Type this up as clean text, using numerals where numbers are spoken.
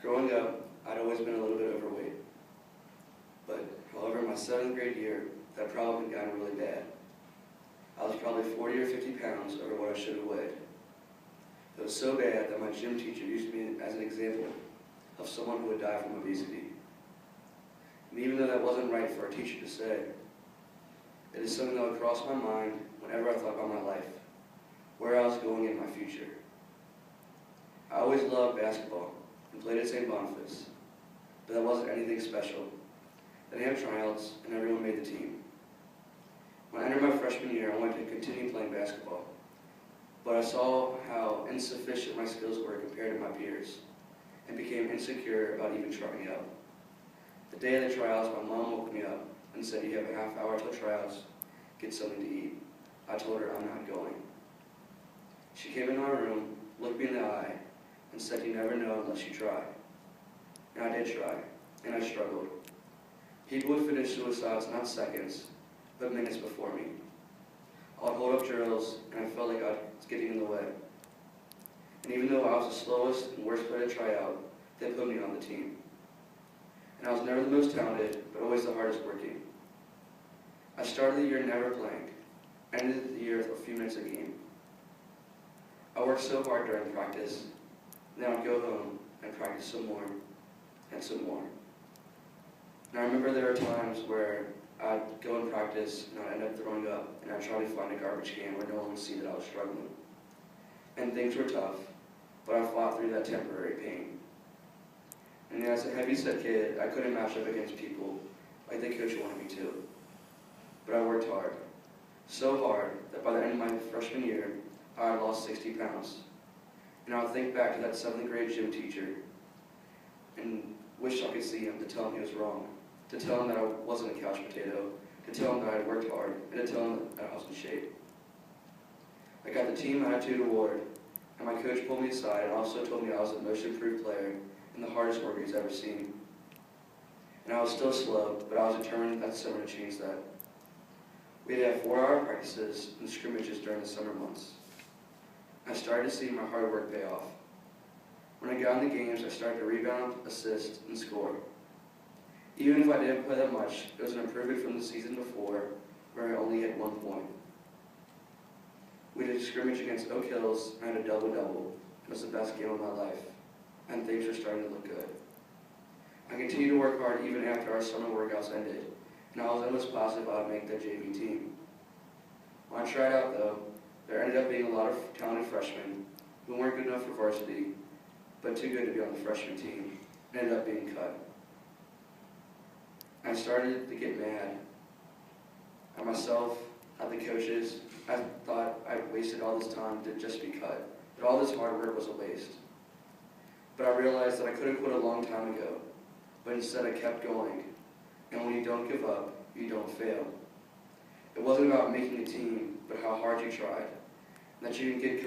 Growing up, I'd always been a little bit overweight. But however, my 7th grade year, that problem had gotten really bad. I was probably 40 or 50 pounds over what I should have weighed. It was so bad that my gym teacher used me as an example of someone who would die from obesity. And even though that wasn't right for a teacher to say, it is something that would cross my mind whenever I thought about my life, where I was going in my future. I always loved basketball and played at St. Boniface, but that wasn't anything special. Then I had tryouts and everyone made the team. When I entered my freshman year, I wanted to continue playing basketball, but I saw how insufficient my skills were compared to my peers and became insecure about even trying out. The day of the tryouts, my mom woke me up and said, "You have a half hour till tryouts, get something to eat." I told her I'm not going. She came in my room, looked me in the eye, and said, "You never know unless you try." And I did try, and I struggled. People would finish suicides not seconds, but minutes before me. I would hold up drills, and I felt like I was getting in the way. And even though I was the slowest and worst player to try out, they put me on the team. And I was never the most talented, but always the hardest working. I started the year never playing, ended the year with a few minutes a game. I worked so hard during practice, and then I'd go home and practice some more, and some more. And I remember there were times where I'd go in practice and I'd end up throwing up, and I'd try to find a garbage can where no one would see that I was struggling. And things were tough, but I fought through that temporary pain. And as a heavy-set kid, I couldn't match up against people like the coach wanted me to. But I worked hard, so hard that by the end of my freshman year, I had lost 60 pounds. And I would think back to that 7th grade gym teacher and wish I could see him to tell him he was wrong, to tell him that I wasn't a couch potato, to tell him that I had worked hard, and to tell him that I was in shape. I got the Team Attitude Award, and my coach pulled me aside and also told me I was the most improved player and the hardest worker he's ever seen. And I was still slow, but I was determined that summer to change that. We'd have 4-hour practices and scrimmages during the summer months. I started to see my hard work pay off. When I got in the games, I started to rebound, assist, and score. Even if I didn't play that much, it was an improvement from the season before, where I only hit 1 point. We did a scrimmage against Oak Hills and had a double-double. It was the best game of my life, and things were starting to look good. I continued to work hard even after our summer workouts ended, and I was almost positive I would make the JV team. When I tried out, though, there ended up being a lot of talented freshmen who weren't good enough for varsity, but too good to be on the freshman team, and ended up being cut. I started to get mad at myself, at the coaches. I thought I wasted all this time to just be cut, that all this hard work was a waste. But I realized that I could have quit a long time ago, but instead I kept going. And when you don't give up, you don't fail. It wasn't about making a team, but how hard you tried, and that you can get cut